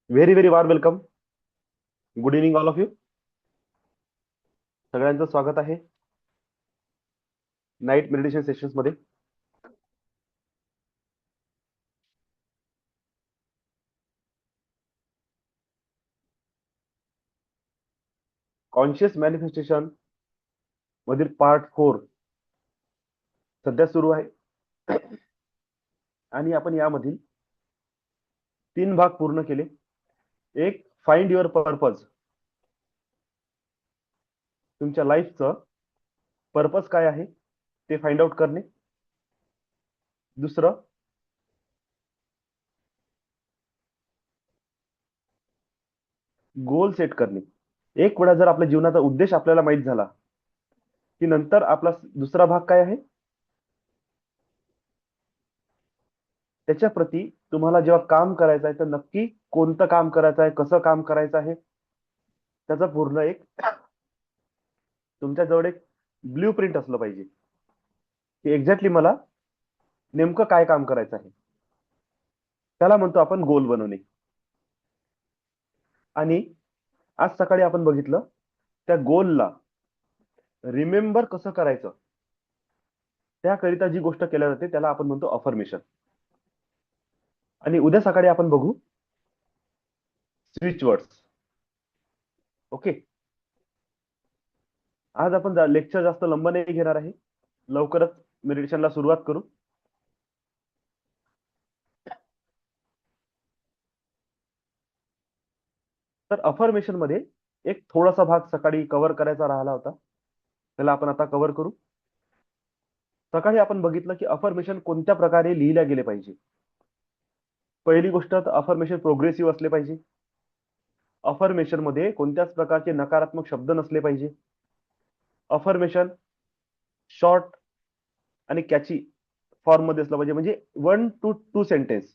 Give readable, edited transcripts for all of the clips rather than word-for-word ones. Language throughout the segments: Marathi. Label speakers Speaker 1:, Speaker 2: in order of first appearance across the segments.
Speaker 1: व्हेरी व्हेरी वार welcome. Good evening all of you. सगळ्यांचं स्वागत आहे नाईट मेडिटेशन सेशन्स मध्ये. कॉन्शियस मॅनिफेस्टेशन मधील पार्ट 4 सध्या सुरू आहे. आणि आपण यामधील 3 भाग पूर्ण केले. एक, फाइंड युअर पर्पज, तुमच्या लाईफचं पर्पज काय आहे ते फाइंड आउट करणे. दुसरं, गोल सेट करणे. एक वेळा जर आपल्या जीवनाचा उद्देश आपल्याला माहित झाला की नंतर आपला दुसरा भाग काय आहे, त्याच्या प्रती तुम्हाला जेव्हा काम करायचं आहे तर नक्की कोणतं काम करायचं आहे, कसं काम करायचं आहे, त्याचा पूर्ण एक तुमच्याजवळ एक ब्ल्यू प्रिंट असलं पाहिजे की एक्झॅक्टली मला नेमकं काय काम करायचं आहे. त्याला म्हणतो आपण गोल बनवणे. आणि आज सकाळी आपण बघितलं त्या गोलला रिमेंबर कसं करायचं, त्याकरिता जी गोष्ट केल्या जाते त्याला आपण म्हणतो अफर्मेशन. आणि उद्या सकाळी आपण बघू स्विच वर्ड्स. ओके. आज आपण लेक्चर जास्त लंब नाही घेणार आहे, लवकरच मेडिटेशनला सुरुवात करू. तर अफर्मेशन मध्ये एक थोडासा भाग सकाळी कव्हर करायचा राहिला होता, त्याला आपण आता कव्हर करू. सकाळी आपण बघितलं की अफर्मेशन कोणत्या प्रकारे लिहिल्या गेले पाहिजे. पहिली गोष्ट तर अफर्मेशन प्रोग्रेसिव्ह असले पाहिजे. अफर्मेशन मध्ये कोणत्याच प्रकारचे नकारात्मक शब्द नसले पाहिजे. अफर्मेशन शॉर्ट आणि कॅची फॉर्म मध्ये असलं पाहिजे, म्हणजे 1 to 2 सेंटेन्स.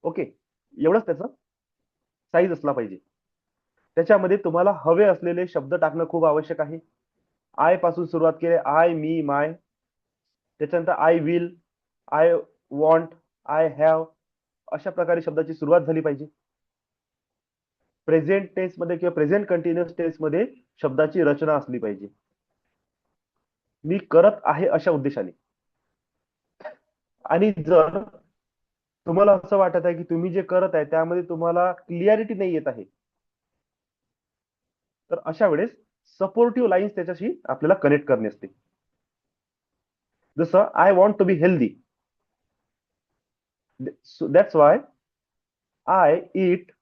Speaker 1: ओके, एवढंच त्याचं साईज असला पाहिजे. त्याच्यामध्ये तुम्हाला हवे असलेले शब्द टाकणं खूप आवश्यक आहे. आय पासून सुरुवात केली, आय, मी, माय. त्याच्यानंतर I will, I want, I have, अशा प्रकारे शब्दाची सुरुवात झाली पाहिजे. प्रेझेंट टेन्स मध्ये किंवा प्रेझेंट कंटिन्युअस टेन्स मध्ये शब्दाची रचना असली पाहिजे. मी करत आहे अशा उद्देशाने. आणि जर तुम्हाला असं वाटत आहे की तुम्ही जे करत आहे त्यामध्ये तुम्हाला क्लिअरिटी नाही येत आहे, तर अशा वेळेस सपोर्टिव्ह लाईन्स त्याच्याशी आपल्याला कनेक्ट करणे असते. जसं I want to be healthy, that's why I eat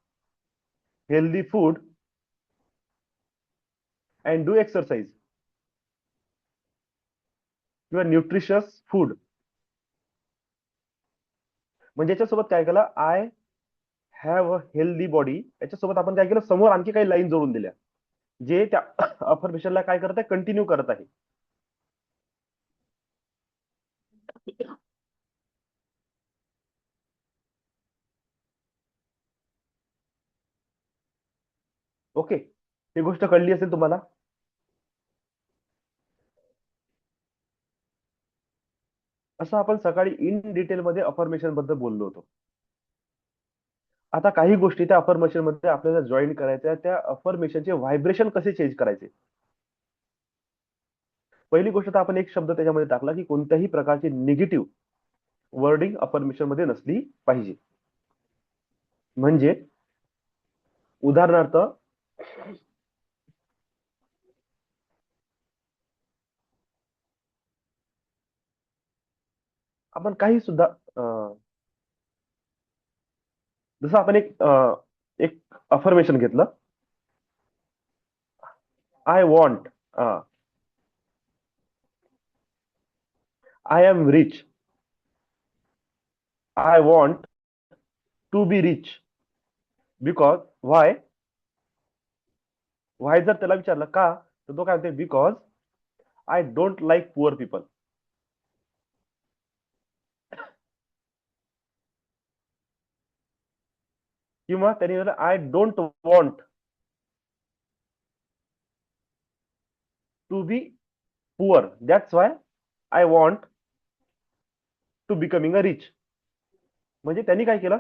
Speaker 1: healthy food and do exercise, किंवा न्यूट्रिशियस फूड. म्हणजे याच्यासोबत काय केलं, I have a healthy body, याच्यासोबत आपण काय केलं, समोर आणखी काही लाईन जोडून दिल्या जे त्या अफर्मेशनला काय करत आहे, कंटिन्यू करत आहे. ओके, ही गोष्ट कळली असेल तुम्हाला. असं आपण सकाळी इन डिटेल मध्ये अफर्मेशन बद्दल बोललो होतो. आता काही गोष्टी त्या अफर्मेशन मध्ये आपल्याला जॉईन करायच्या, त्या अफर्मेशनचे व्हायब्रेशन कसे चेंज करायचे. पहिली गोष्ट तर आपण एक शब्द त्याच्यामध्ये टाकला की कोणत्याही प्रकारची निगेटिव्ह वर्डिंग अफर्मेशन मध्ये नसली पाहिजे. म्हणजे उदाहरणार्थ, आपण काही सुद्धा जसं आपण एक अफर्मेशन घेतलं, I want, I am rich, I want to be rich, because why. Why जर त्याला विचारलं का, तर तो काय म्हणते, because I don't like poor people. किंवा त्यांनी I don't want to be poor, that's why I want to becoming a rich. म्हणजे त्यांनी काय केलं,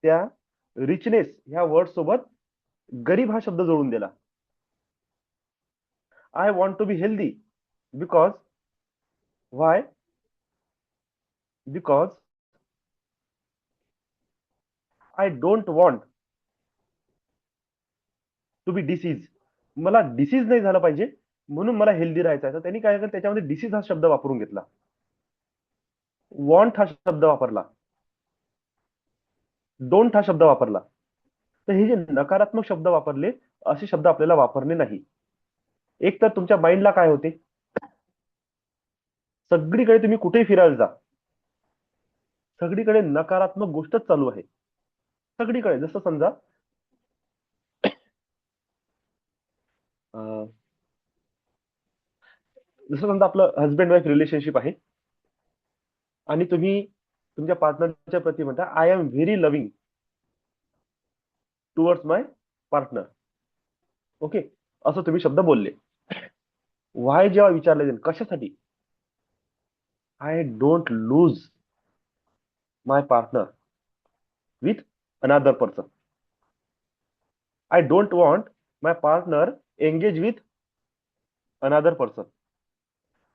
Speaker 1: त्या रिचनेस ह्या वर्ड सोबत गरीब हा शब्द जोडून दिला. I want to be healthy because, why, because I don't want to be disease. मला डिसीज नाही झालं पाहिजे म्हणून मला हेल्दी राहायचं आहे. तर त्यांनी काय केलं, त्याच्यामध्ये डिसीज हा शब्द वापरून घेतला, वॉन्ट हा शब्द वापरला, डोंट हा शब्द वापरला. तर हे जे नकारात्मक शब्द वापरले, असे शब्द आपल्याला वापरणे नाही. एक तर तुमच्या माइंडला काय होते, सगळीकडे तुम्ही कुठेही फिरायला जा, सगळीकडे नकारात्मक गोष्टच चालू आहे. सगळीकडे जसं समजा अं, जसं समजा आपलं हस्बंड वाईफ रिलेशनशिप आहे आणि तुम्ही तुमच्या पार्टनरच्या प्रती म्हणता I am very loving towards my partner. Okay, असं तुम्ही शब्द बोलले. व्हाय जेव्हा विचारले जाईल कशासाठी, I don't lose my partner with another person. I don't want my partner engage with another person.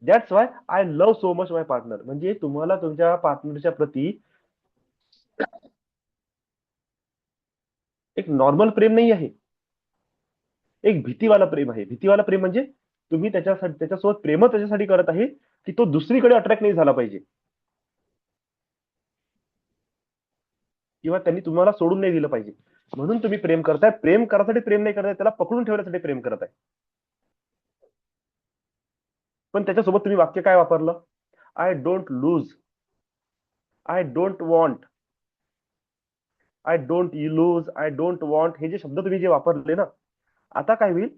Speaker 1: That's why I love so much my partner. म्हणजे तुम्हाला तुमच्या पार्टनरच्या प्रती एक नॉर्मल प्रेम नाही आहे, एक भीतीवाला प्रेम आहे. भीतीवाला प्रेम म्हणजे तुम्ही त्याच्यासाठी त्याच्यासोबत प्रेम त्याच्यासाठी करत आहे की तो दुसरीकडे अट्रॅक्ट नाही झाला पाहिजे किंवा त्यांनी तुम्हाला सोडून नाही दिलं पाहिजे म्हणून तुम्ही प्रेम करताय. प्रेम करासाठी प्रेम नाही करताय, त्याला पकडून ठेवण्यासाठी प्रेम करत आहे. पण त्याच्यासोबत तुम्ही वाक्य काय वापरलं, I don't lose, I don't want, I don't lose, I don't want. हे जे शब्द तुम्ही जे वापरले ना, आता काय होईल,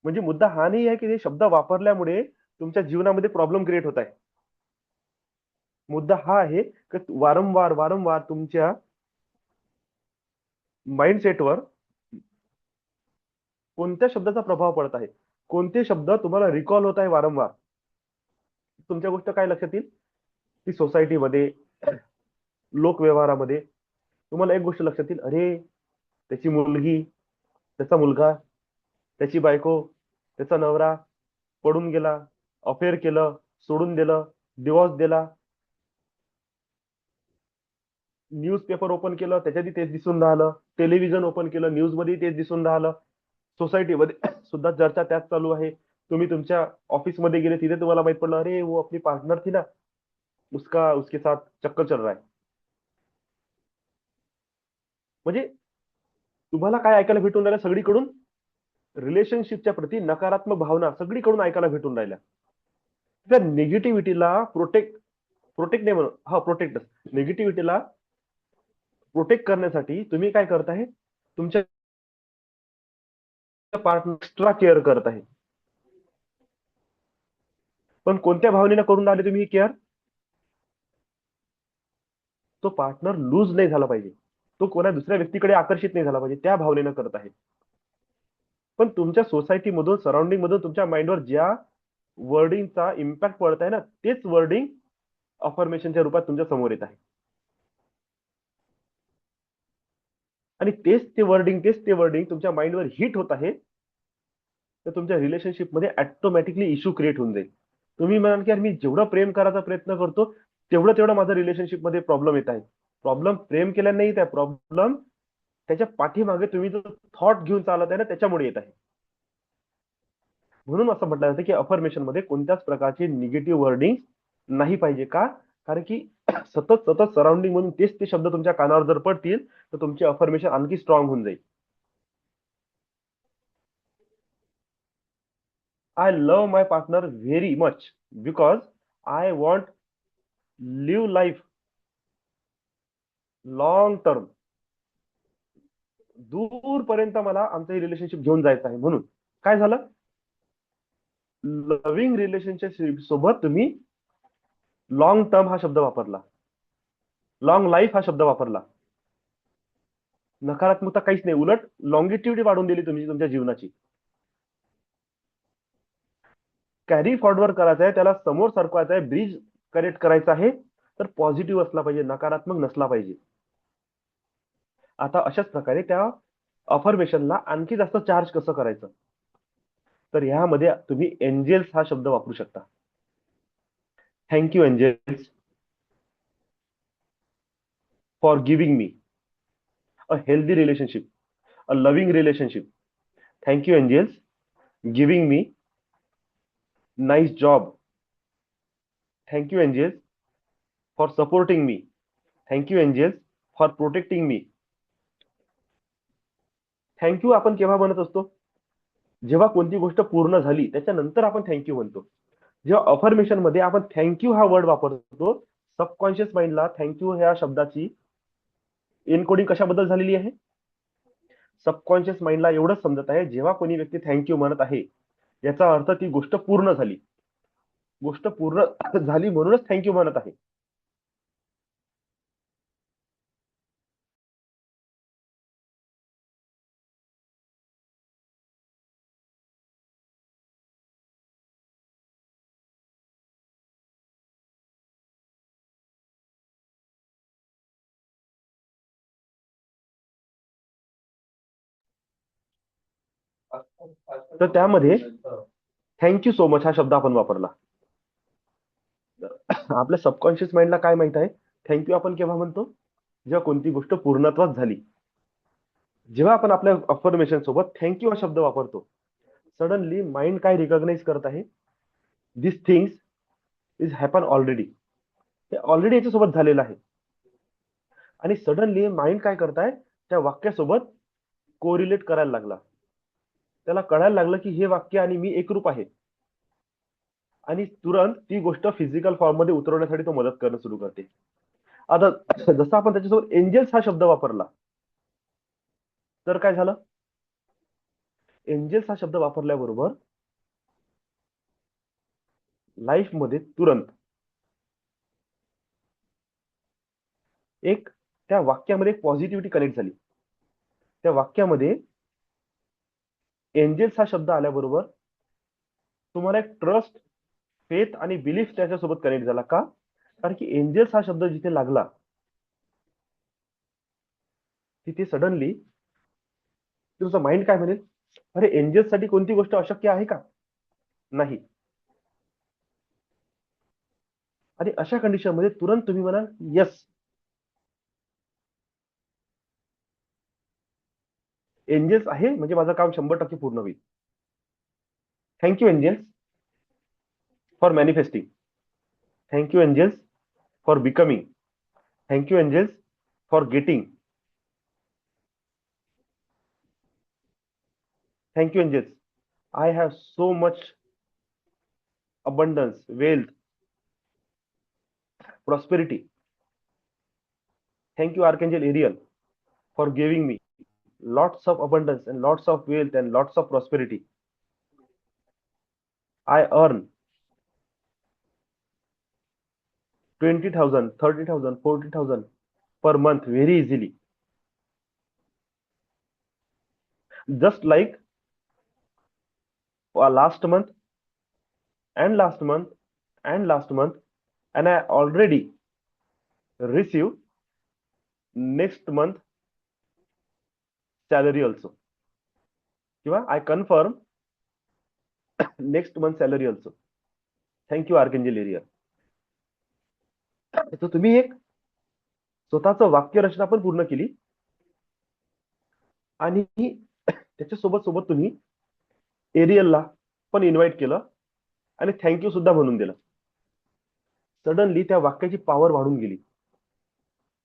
Speaker 1: म्हणजे मुद्दा हा नाही आहे की हे शब्द वापरल्यामुळे तुमच्या जीवनामध्ये प्रॉब्लेम क्रिएट होत आहे. मुद्दा हा आहे की वारंवार वारंवार तुमच्या माइंडसेटवर कोणत्या शब्दाचा प्रभाव पडत आहे, कोणते शब्द तुम्हाला रिकॉल होत आहे वारंवार. तुमच्या गोष्ट काय लक्षात येईल की सोसायटीमध्ये, लोकव्यवहारामध्ये तुम्हाला एक गोष्ट लक्षात येईल, अरे त्याची मुलगी, त्याचा मुलगा, त्याची बायको, त्याचा नवरा पडून गेला, अफेअर केलं, सोडून दिलं, डिवॉर्स दिला. न्यूजपेपर ओपन केलं त्याच्यातही तेच दिसून राहिलं, टेलिव्हिजन ओपन केलं न्यूजमध्ये तेच दिसून राहिलं, सोसायटीमध्ये सुद्धा चर्चा त्याच चालू आहे. तुम्ही तुमच्या ऑफिसमध्ये गेले तिथे तुम्हाला माहित पडलं, अरे वो अपनी पार्टनर थी ना, उसका उसके साथ चक्कर चल रहा है. म्हणजे तुम्हाला काय ऐकायला भेटून राहिलं सगळीकडून, रिलेशनशिपच्या प्रती नकारात्मक भावना सगळीकडून ऐकायला भेटून राहिल्या. त्या निगेटिव्हिटीला प्रोटेक्ट, प्रोटेक्ट नाही म्हणून, हा प्रोटेक्ट, निगेटिव्हिटीला प्रोटेक्ट करण्यासाठी तुम्ही काय करत आहे, तुमच्या पार्टनर एक्स्ट्रा केअर करत आहे. पण कोणत्या भावनेनं करून राहिले तुम्ही ही केअर, तो पार्टनर लूज नाही झाला पाहिजे, तो कोणा दुसऱ्या व्यक्तीकडे आकर्षित नाही झाला पाहिजे, त्या भावनेनं करत आहे. पण तुमच्या सोसायटीमधून, सराउंडिंग मधून तुमच्या माइंडवर ज्या वर्डिंगचा इम्पॅक्ट पडत आहे ना, तेच वर्डिंग अफर्मेशनच्या रूपात तुमच्या समोर येत आहे. आणि तेच ते वर्डिंग तुमच्या माइंडवर हिट होत आहे, तर तुमच्या रिलेशनशिपमध्ये ऑटोमॅटिकली इश्यू क्रिएट होऊन जाईल. तुम्ही म्हणाल की यार मी जेवढं प्रेम करायचा प्रयत्न करतो तेवढं तेवढं माझं रिलेशनशिपमध्ये प्रॉब्लेम येत आहे. प्रॉब्लेम प्रेम केल्याने नाही येत आहे, प्रॉब्लेम त्याच्या पाठीमागे तुम्ही जो थॉट घेऊन चालत आहे ना त्याच्यामुळे येत आहे. म्हणून असं म्हटलं जातं की अफर्मेशन मध्ये कोणत्याच प्रकारची निगेटिव्ह वर्डिंग नाही पाहिजे. का? कारण की सतत सतत सराउंडिंग म्हणून तेच ते शब्द तुमच्या कानावर जर पडतील तर तुमचे अफर्मेशन आणखी स्ट्रॉंग होऊन जाईल. I love my partner very much because I want live life long term. दूरपर्यंत मला आमचं रिलेशनशिप घेऊन जायचं आहे. म्हणून काय झालं, लव्हिंग रिलेशनशिप सोबत तुम्ही लॉंग टर्म हा शब्द वापरला, लॉंग लाईफ हा शब्द वापरला. नकारात्मकता काहीच नाही, उलट लॉंगिट्युडी वाढवून दिली तुम्ही तुमच्या जीवनाची. कॅरी फॉरवर्ड करायचं आहे, त्याला समोर सरकवायचं आहे, ब्रिज कनेक्ट करायचा आहे, तर पॉझिटिव्ह असला पाहिजे, नकारात्मक नसला पाहिजे. आता अशाच प्रकारे त्या अफर्मेशनला आणखी जास्त चार्ज कसं करायचं, तर ह्यामध्ये तुम्ही एंजेल्स हा शब्द वापरू शकता. Thank you angels for giving me a healthy relationship, a loving relationship. Thank you angels giving me nice job. Thank you angels for supporting me. Thank you angels for protecting me. Thank you आपण केव्हा म्हणत असतो, जेव्हा कोणती गोष्ट पूर्ण झाली त्याच्यानंतर आपण थँक्यू म्हणतो. जेव्हा अफर्मेशन मध्ये आपण थँक्यू हा वर्ड वापरतो, सबकॉन्शियस माइंडला थँक्यू ह्या शब्दाची एनकोडिंग कशाबद्दल झालेली आहे, सबकॉन्शियस माइंडला एवढंच समजत आहे, जेव्हा कोणी व्यक्ती थँक्यू म्हणत आहे याचा अर्थ ती गोष्ट पूर्ण झाली, गोष्ट पूर्ण झाली म्हणूनच थँक्यू म्हणत आहे. तर त्यामध्ये थँक्यू सो मच हा शब्द आपण वापरला. आपल्या सबकॉन्शियस माइंडला काय माहित आहे, थँक्यू आपण केव्हा म्हणतो, जेव्हा कोणती गोष्ट पूर्णत्वास झाली. जेव्हा आपण आपल्या अफर्मेशन सोबत थँक्यू हा शब्द वापरतो, सडनली माइंड काय रिकॉग्नाइज करत आहे, दिस थिंग्स इज हॅपन ऑलरेडी, हे ऑलरेडी याच्यासोबत झालेलं आहे. आणि सडनली माइंड काय करताय, त्या वाक्यासोबत कोरिलेट करायला लागला, त्याला कळायला लागलं की हे वाक्य आणि मी एकरूप आहे, आणि तुरंत ती गोष्ट फिजिकल फॉर्म मध्ये उतरवण्यासाठी तो मदत करणं सुरू करते. आता जसं आपण त्याच्यासोबत एंजेल्स हा शब्द वापरला, तर काय झालं, एंजेल्स हा शब्द वापरल्याबरोबर लाईफ मध्ये तुरंत एक त्या वाक्यामध्ये पॉझिटिव्हिटी कनेक्ट झाली. त्या वाक्यामध्ये एंजेल्स हा शब्द आल्याबरोबर तुम्हाला एक ट्रस्ट, फेथ आणि बिलीफ त्याच्यासोबत कनेक्ट झाला. का? कारण की एंजेल्स हा शब्द जिथे लागला तिथे सडनली तुमचं माइंड काय म्हणेल, अरे एंजेल्स साठी कोणती गोष्ट अशक्य आहे का? नाही. आणि अशा कंडिशन मध्ये तुरंत तुम्ही म्हणाल येस, एंजेल्स आहे म्हणजे माझं काम 100% पूर्ण होईल. Thank you angels for manifesting. Thank you angels for becoming. Thank you angels for getting. Thank you angels, I have so much abundance, wealth, prosperity. Thank you, Archangel Ariel, for giving me lots of abundance and lots of wealth and lots of prosperity. I earn 20,000, 30,000, 40,000 per month very easily. Just like last month and last month and last month, and I already receive next month salary also. I confirm next month salary also. Thank you, Archangel Ariel. तर तुम्ही एक स्वतःचं वाक्य रचना पण पूर्ण केली, आणि त्याच्यासोबत सोबत तुम्ही एरियलला पण इन्व्हाइट केलं आणि थँक्यू सुद्धा म्हणून दिलं. सडनली त्या वाक्याची पॉवर वाढून गेली,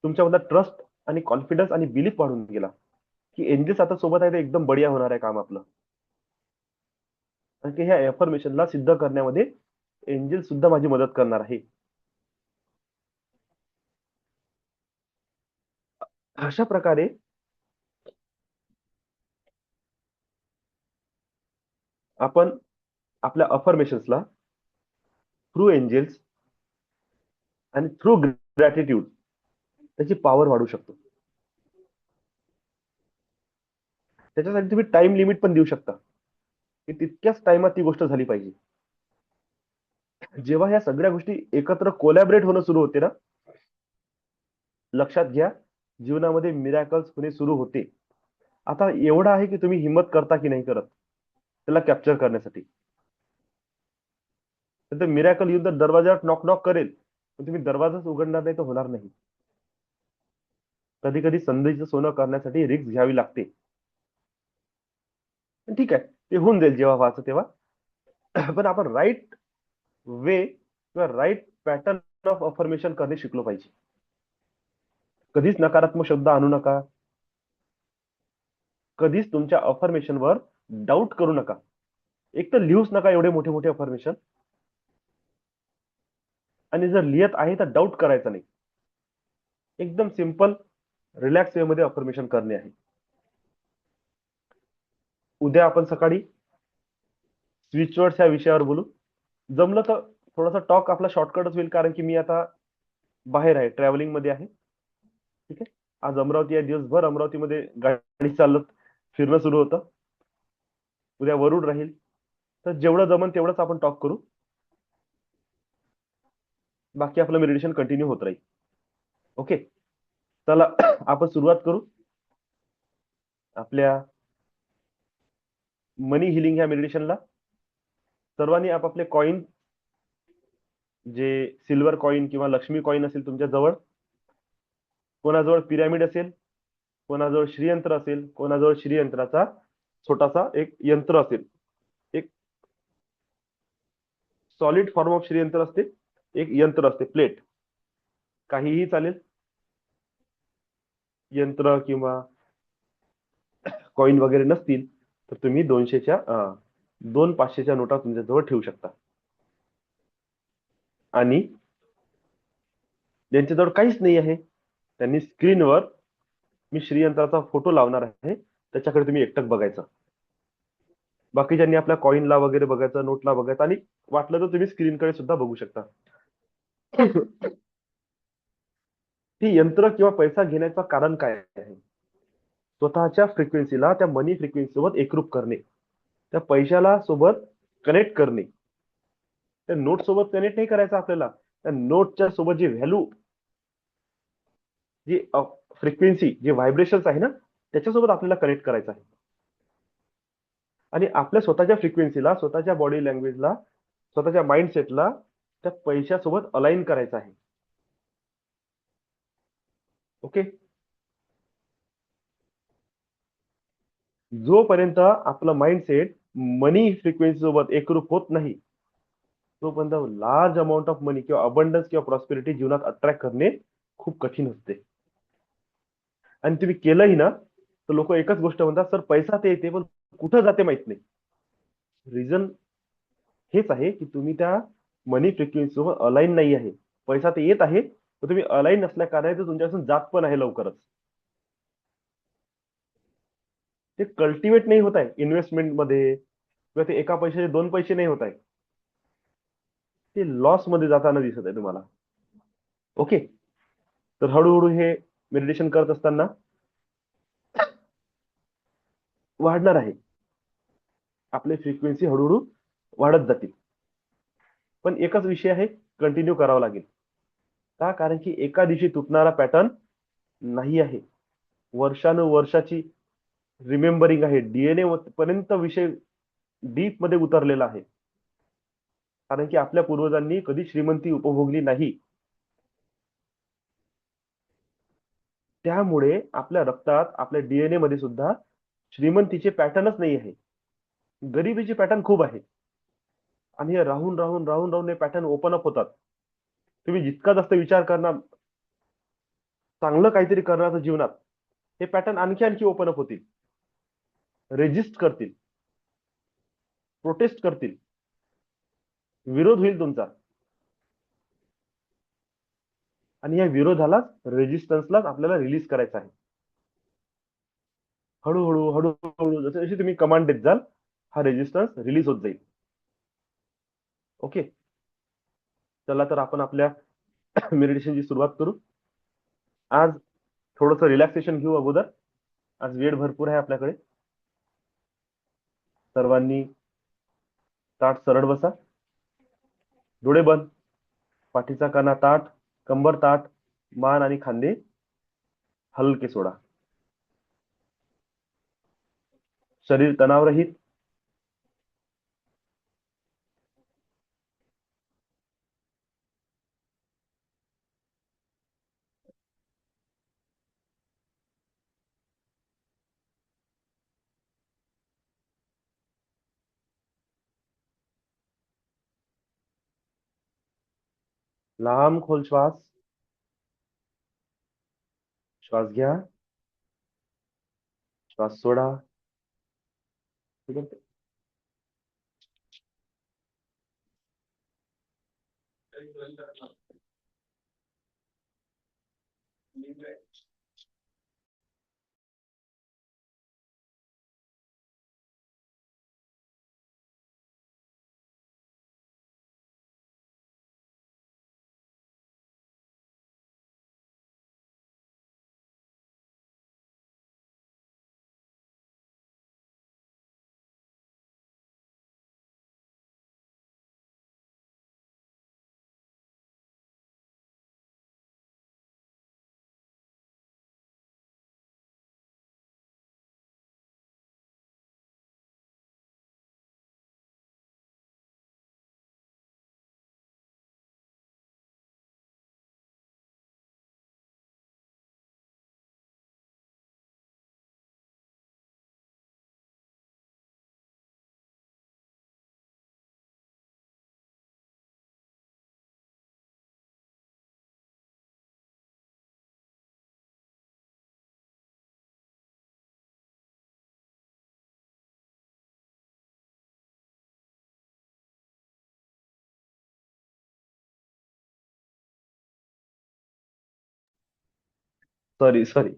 Speaker 1: तुमच्यामधला ट्रस्ट आणि कॉन्फिडन्स आणि बिलीफ वाढून गेला की एंजेल्स आता सोबत आहे, ते एकदम बढिया होणार आहे काम आपलं. आणि ह्या एफर्मेशनला सिद्ध करण्यामध्ये एंजेल सुद्धा माझी मदत करणार आहे. अशा प्रकारे आपण आपल्या अफर्मेशन्सला थ्रू एंजेल्स आणि थ्रू ग्रॅटिट्यूड त्याची पॉवर वाढवू शकतो. त्याच्यासाठी तुम्ही टाइम लिमिट पण देऊ शकता की तितक्याच टाइमात ती गोष्ट झाली पाहिजे. जेव्हा ह्या सगळ्या गोष्टी एकत्र कोलॅबरेट होणं सुरू होते ना, लक्षात घ्या, जीवनामध्ये मिरॅकल्स होणे सुरू होते. आता एवढं आहे की तुम्ही हिंमत करता की नाही करत त्याला कॅप्चर करण्यासाठी. तर मिरॅकल येऊन तर दरवाजावर नॉक नॉक करेल, पण तुम्ही दरवाजाच उघडणार नाही तर होणार नाही. कधी कधी संधीचं सोनं करण्यासाठी रिस्क घ्यावी लागते. पण ठीक आहे, ते होऊन जाईल जेव्हा व्हायचं तेव्हा. पण आपण राईट वे किंवा राईट पॅटर्न ऑफ अफर्मेशन करणे शिकलो पाहिजे. कधीच नकारात्मक शब्द आणू नका. कधीच तुमच्या अफर्मेशनवर डाऊट करू नका. एक तर लिहूच नका एवढे मोठे मोठे अफर्मेशन. आणि जर लिहित आहे तर डाऊट करायचा नाही. एकदम सिंपल रिलॅक्स वे मध्ये अफर्मेशन करणे आहे. उद्या आपण सकाळी स्विचवर्ड्स या विषयावर बोलू. जमलं तर थोडासा टॉक आपला शॉर्टकटच होईल, कारण की मी आता बाहेर आहे, ट्रॅव्हलिंग मध्ये आहे. ठीक आहे. आज अमरावती आहे, दिवसभर अमरावतीमध्ये गाडी चालत फिरणं सुरू होतं. उद्या वरुड राहील, तर जेवढं जमन तेवढंच आपण टॉक करू. बाकी आपलं मेडिटेशन कंटिन्यू होत राहील. ओके, चला आपण सुरुवात करू आपल्या मनी हिलिंग या मेडिटेशनला. सर्वांनी आपापले कॉइन, जे सिल्वर कॉइन किंवा लक्ष्मी कॉइन असेल तुमच्या जवळ, कोणाजवळ पिरॅमिड असेल, कोणाजवळ श्रीयंत्र असेल, कोणाजवळ श्रीयंत्राचा छोटासा एक यंत्र असेल, एक सॉलिड फॉर्म ऑफ श्रीयंत्र असते, एक यंत्र असते प्लेट, काहीही चालेल. यंत्र किंवा कॉइन वगैरे नसतील तर तुम्ही 200च्या 2 500च्या नोटा तुमच्या जवळ ठेवू शकता. आणि ज्यांच्याजवळ काहीच नाही आहे त्यांनी स्क्रीनवर मी श्रीयंत्राचा फोटो लावणार आहे, त्याच्याकडे तुम्ही एकटक बघायचं. बाकीच्यांनी आपल्या कॉइनला वगैरे बघायचं, नोटला बघायचं, आणि वाटलं तर तुम्ही स्क्रीनकडे सुद्धा बघू शकता. ती यंत्र किंवा पैसा घेण्याचं कारण काय आहे? स्वतःच्या फ्रिक्वेन्सीला त्या मनी फ्रिक्वेन्सी सोबत एकरूप करणे, त्या पैशाला सोबत कनेक्ट करणे. त्या नोट सोबत कनेक्ट नाही करायचं आपल्याला, त्या नोटच्या सोबत जी व्हॅल्यू, जी फ्रिक्वेन्सी, जे व्हायब्रेशन आहे ना, त्याच्यासोबत आपल्याला कनेक्ट करायचं आहे. आणि आपल्या स्वतःच्या फ्रिक्वेन्सीला, स्वतःच्या बॉडी लँग्वेजला, स्वतःच्या माइंडसेटला त्या पैशासोबत अलाइन करायचं आहे. ओके. जोपर्यंत आपलं माइंडसेट मनी फ्रिक्वेन्सी सोबत एकरूप होत नाही, तोपर्यंत लार्ज अमाऊंट ऑफ मनी किंवा अबंडन्स किंवा प्रॉस्पेरिटी जीवनात अट्रॅक्ट करणे खूप कठीण असते. आणि तुम्ही केलंही ना तर लोक एकच गोष्ट म्हणतात, सर पैसा ते येते पण कुठं जाते माहित नाही. रिझन हेच आहे की तुम्ही त्या मनी फ्रिक्वेन्सी सोबत अलाइन नाही आहे. पैसा ते येत आहे तर तुम्ही अलाइन नसल्या कारणाने तुमच्यापासून जात पण आहे लवकरच. ते कल्टिवेट नाही होत आहे इन्व्हेस्टमेंट मध्ये, किंवा ते एका पैशाचे 2 पैसे नाही होत आहे, ते लॉस मध्ये जाताना दिसत आहे तुम्हाला. ओके. तर हळूहळू हे मेडिटेशन करत असताना वाढणार आहे. आपले फ्रिक्वेन्सी हळूहळू वाढत जातील. पण एकच विषय आहे, कंटिन्यू करावा लागेल. का? कारण की एका दिवशी तुटणारा पॅटर्न नाही आहे. वर्षानुवर्षाची रिमेंबरिंग आहे. डीएनए पर्यंत विषय डीप मध्ये उतरलेला आहे. कारण की आपल्या पूर्वजांनी कधी श्रीमंती उपभोगली नाही. त्यामुळे आपल्या रक्तात, आपल्या डीएनए मध्ये सुद्धा श्रीमंतीचे पॅटर्नच नाही आहे. गरिबीचे पॅटर्न खूप आहे. आणि हे राहून राहून राहून राहून हे पॅटर्न ओपन अप होतात. तुम्ही जितका जास्त विचार करणार, चांगलं काहीतरी करण्याचं जीवनात, हे पॅटर्न आणखी आणखी ओपन अप होतील, रेजिस्ट करतील, प्रोटेस्ट करतील, विरोध होईल तुमचा. आणि या विरोधालाच, रेजिस्टन्सलाच आपल्याला रिलीज करायचं आहे. हळूहळू हळूहळू जसे जसे तुम्ही कमांड देत जाल, हा रेजिस्टन्स रिलीज होत जाईल. ओके. चला तर आपण आपल्या मेडिटेशनची सुरुवात करू. आज थोडस रिलॅक्सेशन घेऊ अगोदर. आज वेळ भरपूर आहे आपल्याकडे. सर्वांनी ताट सरळ बसा. डोळे बंद. पाठीचा कणा ताठ, कंबर ताठ, मान आणि खांदे हलके सोडा. शरीर तणावरहित. लांब खोल श्वास. श्वास घ्या. श्वास सोडा. ठीक आहे. Sorry sorry.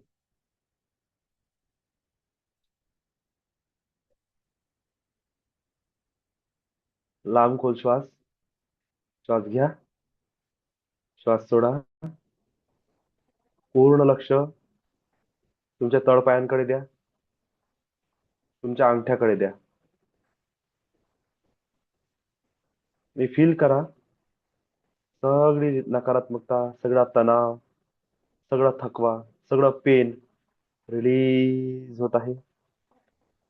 Speaker 1: लांब खोल श्वास. श्वास घ्या. श्वास सोडा. पूर्ण लक्ष तुमच्या तळपायांकडे द्या. तुमच्या अंगठ्याकडे द्या. मी फील करा. सगळी नकारात्मकता, सगळा तणाव, सगळा थकवा, सगळं पेन रिलीज होत आहे.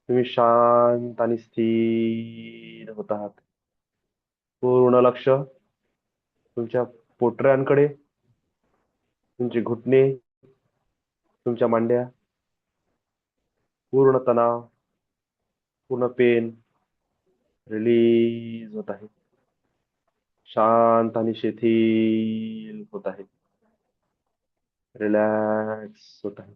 Speaker 1: तुम्ही शांत आणि स्थिर होत आहात. पूर्ण लक्ष तुमच्या पोटऱ्यांकडे, तुमचे घुटणे, तुमच्या मांड्या. पूर्ण तणाव, पूर्ण पेन रिलीज होत आहे. शांत आणि शिथिल होत आहे. रिलॅक्स होत आहे.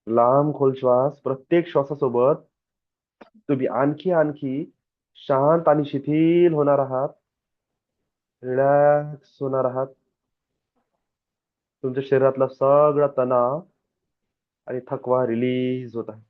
Speaker 1: लांब खोल श्वास. प्रत्येक श्वासासोबत तुम्ही आणखी आणखी शांत आणि शिथिल होणार आहात. रिलॅक्स होणार आहात. तुमच्या शरीरातला सगळा तणाव आणि थकवा रिलीज होत आहे.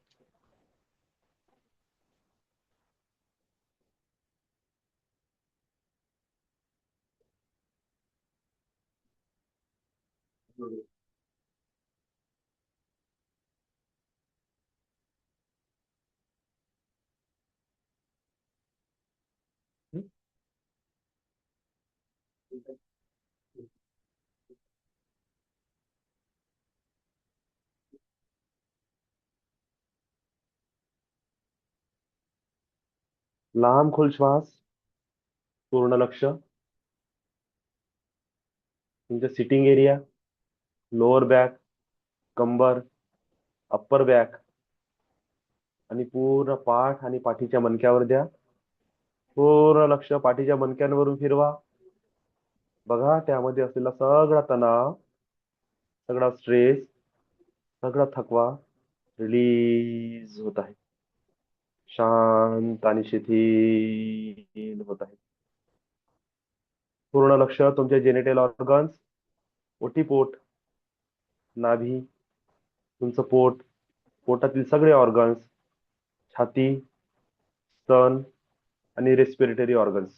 Speaker 1: लांब खोल श्वास. पूर्ण लक्ष तुमच्या सिटिंग एरिया, लोअर बॅक, कंबर, अप्पर बॅक आणि पूर्ण पाठ आणि पाठीच्या मणक्यावर द्या. पूर्ण लक्ष पाठीच्या मणक्यांवरून फिरवा. बघा त्यामध्ये असलेला सगळा तणाव, सगळा स्ट्रेस, सगळा थकवा रिलीज होत आहे. शांत आणि शिथिल होत आहे. पूर्ण लक्ष तुमचे जेनिटल ऑर्गन्स, ओटीपोट, नाभी, तुमचं पोट, पोटातील सगळे ऑर्गन्स, छाती, स्तन आणि रेस्पिरेटरी ऑर्गन्स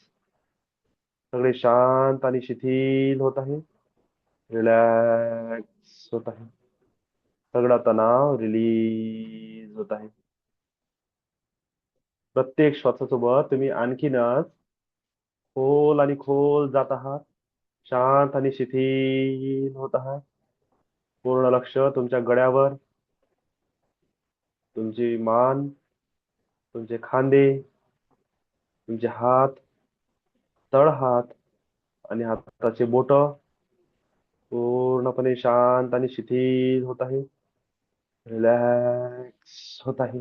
Speaker 1: सगळे शांत आणि शिथिल होत आहे. रिलॅक्स होत आहे. सगळा तणाव रिलीज होत आहे. प्रत्येक श्वासासोबत तुम्ही आणखीनच खोल आणि खोल जात आहात. शांत आणि शिथिल होत आहात. पूर्ण लक्ष तुमच्या गळ्यावर, तुमची मान, तुमचे खांदे, तुमचे हात, तळहात आणि हाताचे बोट पूर्णपणे शांत आणि शिथिल होत आहे. रिलॅक्स होत आहे.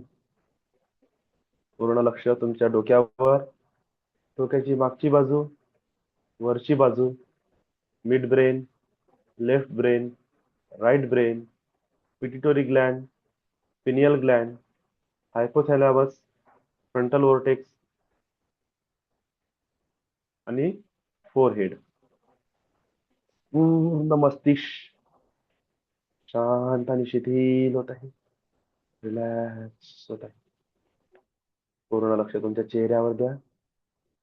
Speaker 1: पूर्ण लक्ष तुमच्या डोक्यावर, डोक्याची मागची बाजू, वरची बाजू, mid brain, left brain, right brain, pituitary gland, pineal gland, hypothalamus, frontal vortex आणि फोरहेड. पूर्ण मस्तिष्क शांत आणि शिथिल होत आहे. रिलॅक्स होत आहे. पूर्ण लक्ष तुमच्या चेहऱ्यावर द्या.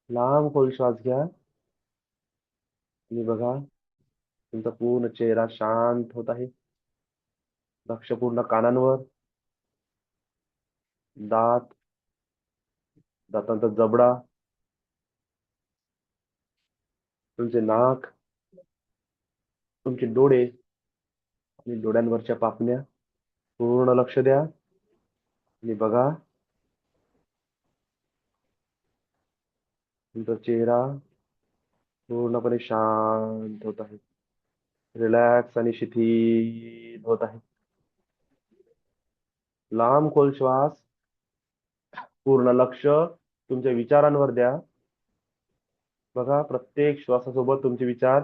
Speaker 1: लांब खोल श्वास घ्या आणि बघा तुमचा पूर्ण चेहरा शांत होत आहे. लक्ष पूर्ण कानांवर, दात, दातांचा जबडा, तुमचे नाक, तुमचे डोळे आणि डोळ्यांवरच्या पापण्या. पूर्ण लक्ष द्या आणि बघा तुमचा चेहरा पूर्णपणे शांत होत आहे. रिलॅक्स आणि शिथिल होत आहे. लांब खोल श्वास. पूर्ण लक्ष तुमच्या विचारांवर द्या. बघा प्रत्येक श्वासासोबत तुमचे विचार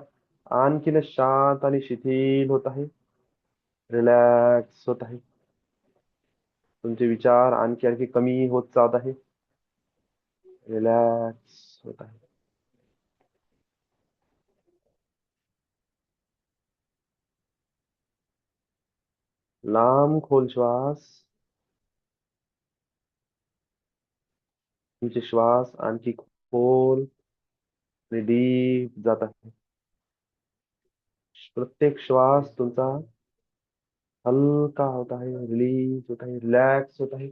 Speaker 1: आणखीनच शांत आणि शिथिल होत आहे. रिलॅक्स होत आहे. तुमचे विचार आणखी आणखी कमी होत जात आहे. रिलॅक्स होत आहे. लांब खोल श्वास. तुमचे श्वास आणखी खोल आणि डीप जात आहे. प्रत्येक श्वास तुमचा हलका होत आहे, रिलीज होत आहे, रिलॅक्स होत आहे.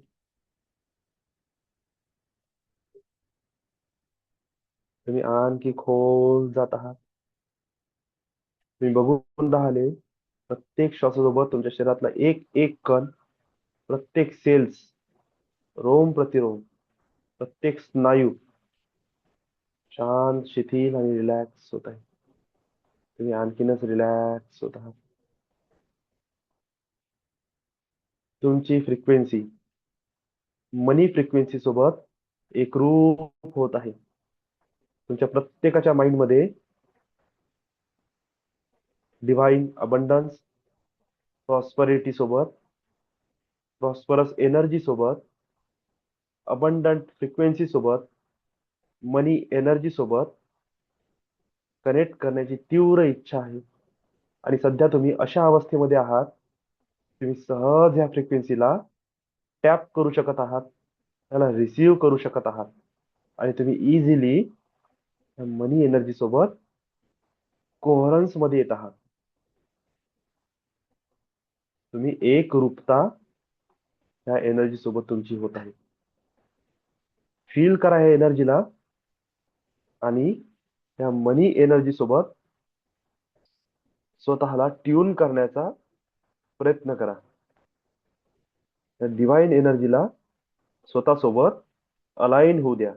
Speaker 1: तुम्ही आणखी खोल जात आहात. तुम्ही बघून राहिले प्रत्येक श्वासासोबत तुमच्या शरीरातला एक एक कण, प्रत्येक सेल्स, रोम प्रतिरोम, प्रत्येक स्नायू शांत, शिथिल आणि रिलॅक्स होत आहे. तुम्ही आणखीनच रिलॅक्स होत आहात. तुमची फ्रिक्वेन्सी मनी फ्रिक्वेन्सी सोबत एकरूप होत आहे. तुमच्या प्रत्येकाच्या माइंड मध्ये डिव्हाइन अबंडन्स, प्रॉस्परिटी सोबत, प्रॉस्परस एनर्जी सोबत, अबंडंट फ्रिक्वेन्सी सोबत, मनी एनर्जी सोबत कनेक्ट करण्याची तीव्र इच्छा आहे. आणि सध्या तुम्ही अशा अवस्थेमध्ये आहात, तुम्ही सहज या फ्रिक्वेन्सीला टॅप करू शकत आहात, त्याला रिसीव्ह करू शकत आहात आणि तुम्ही इझिली मनी एनर्जी सोबत कोहरन्स मध्ये येत आहात. तुम्ही एक रूपता या एनर्जी सोबत तुमची होत आहे. फील करा या एनर्जीला आणि या मनी एनर्जी सोबत स्वतःला ट्यून करण्याचा प्रयत्न करा. त्या डिव्हाइन एनर्जीला स्वतःसोबत अलाइन होऊ द्या.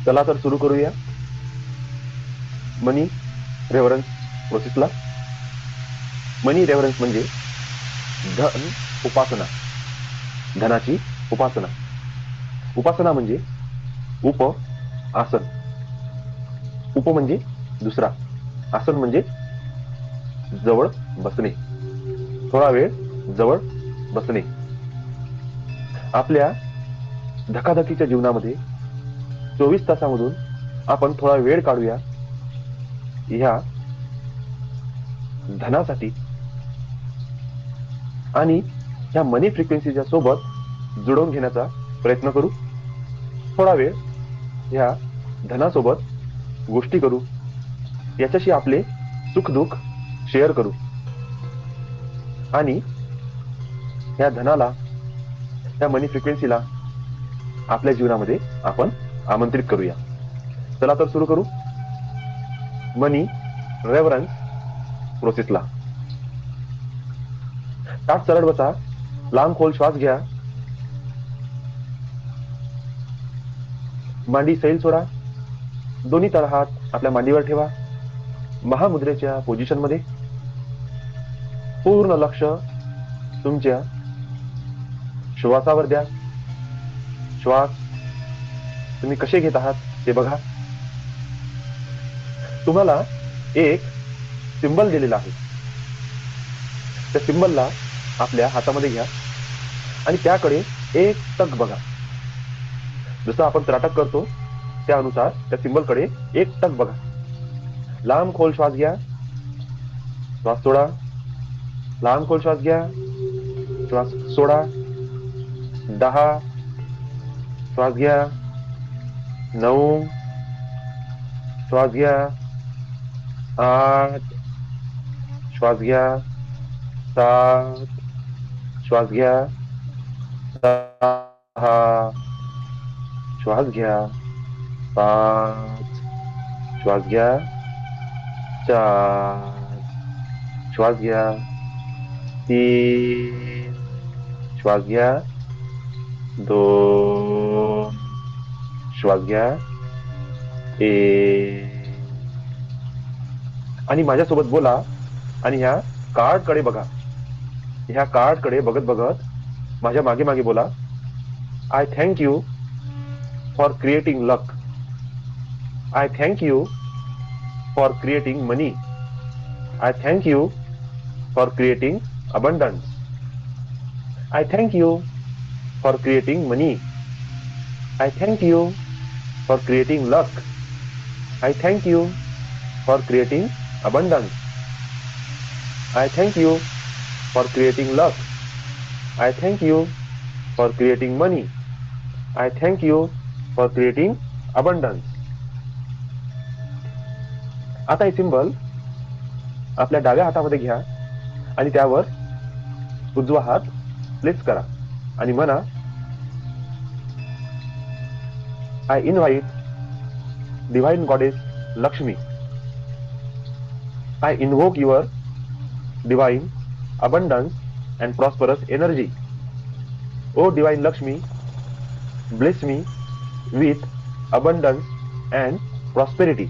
Speaker 1: चला तर सुरू करूया मनी रेव्हरन्स प्रोसेसला. मनी रेव्हरन्स म्हणजे धन उपासना, धनाची उपासना. उपासना म्हणजे उप आसन. उप म्हणजे दुसरा, आसन म्हणजे जवळ बसणे, थोडा वेळ जवळ बसणे. आपल्या धकाधकीच्या जीवनामध्ये 24 तासामधून आपण थोडा वेळ काढूया ह्या धनासाठी आणि ह्या मनी फ्रिक्वेन्सीच्या सोबत जुळवून घेण्याचा प्रयत्न करू. थोडा वेळ ह्या धनासोबत गोष्टी करू, याच्याशी आपले सुखदुःख शेअर करू आणि ह्या धनाला, ह्या मनी फ्रिक्वेन्सीला आपल्या जीवनामध्ये आपण आमंत्रित करूया. चला तर सुरू करू मनी रेव्हरन्स प्रोसेसला. ताट सरळ बसा, लांब खोल श्वास घ्या, मांडी सैल सोडा, दोन्ही तळहात आपल्या मांडीवर ठेवा. महामुद्रेच्या पोझिशन मध्ये पूर्ण लक्ष तुमच्या श्वासावर द्या. श्वास तुम्ही कसे घेत आहात ते बघा. तुम्हाला एक सिंबल दिलेला आहे. त्या सिंबलला आपल्या हातामध्ये घ्या आणि त्याकडे एक टक बघा. जसं आपण त्राटक करतो त्यानुसार त्या सिंबलकडे एक टक बघा. लांब खोल श्वास घ्या, श्वास सोडा, लांब खोल श्वास घ्या, श्वास सोडा. 10 श्वास घ्या, 9 श्वास घ्या, 8 श्वास घ्या, 7 श्वास घ्या, 6 श्वास घ्या, 5 श्वास घ्या, 4 श्वास घ्या, 3 श्वास घ्या, 2 श्वास घ्या, 1. आणि माझ्यासोबत बोला आणि ह्या कार्ड कडे बघा. ह्या कार्ड कडे बघत बघत माझ्या मागे मागे बोला. I thank you for creating luck. I thank you for creating money. I thank you for creating abundance. I thank you for creating money. I thank you for creating luck. I thank you for creating abundance. I thank you for creating luck. I thank you for creating money. I thank you for creating abundance. आता हे सिंबल आपल्या डाव्या हातामध्ये घ्या आणि त्यावर उजवा हात प्लेस करा आणि म्हणा, I invite divine goddess Lakshmi. I invoke your divine abundance and prosperous energy. O divine Lakshmi, bless me with abundance and prosperity,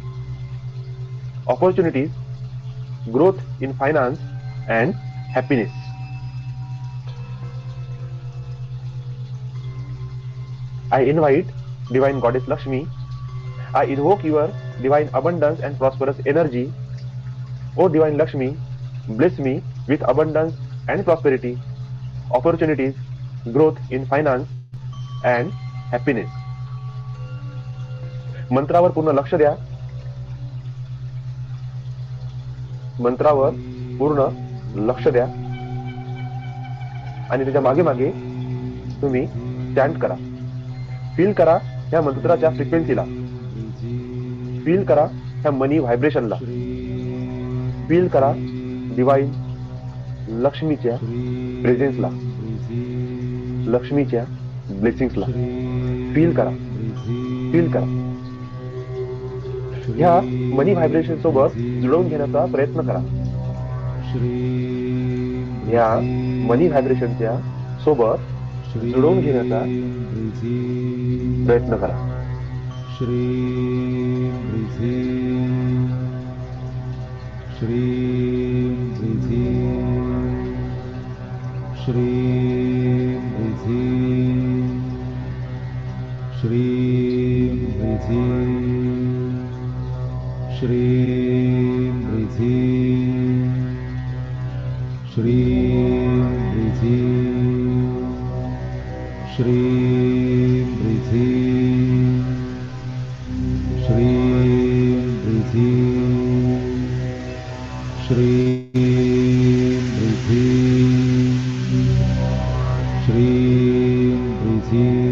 Speaker 1: opportunities, growth in finance and happiness. I invite divine goddess Lakshmi. I invoke your divine abundance and prosperous energy. O divine Lakshmi, bless me with abundance and prosperity, opportunities, growth in finance and happiness. मंत्रावर पूर्ण लक्ष द्या. मंत्रावर पूर्ण लक्ष द्या आणि त्याच्या मागे मागे तुम्ही चॅन्ट करा. फील करा ह्या मंत्राच्या फ्रिक्वेन्सीला. फील करा ह्या मनी व्हायब्रेशनला. फील करा डिवाइन लक्ष्मीच्या प्रेझेन्सला, लक्ष्मीच्या ब्लेसिंग्सला. फील करा, फील करा. ह्या मनी व्हायब्रेशन सोबत जुळवून घेण्याचा प्रयत्न करा. ह्या मनी व्हायब्रेशनच्या सोबत जुळवून घेण्याचा प्रयत्न करा. श्री श्री श्री श्री श्री श्री श्री श्री श्री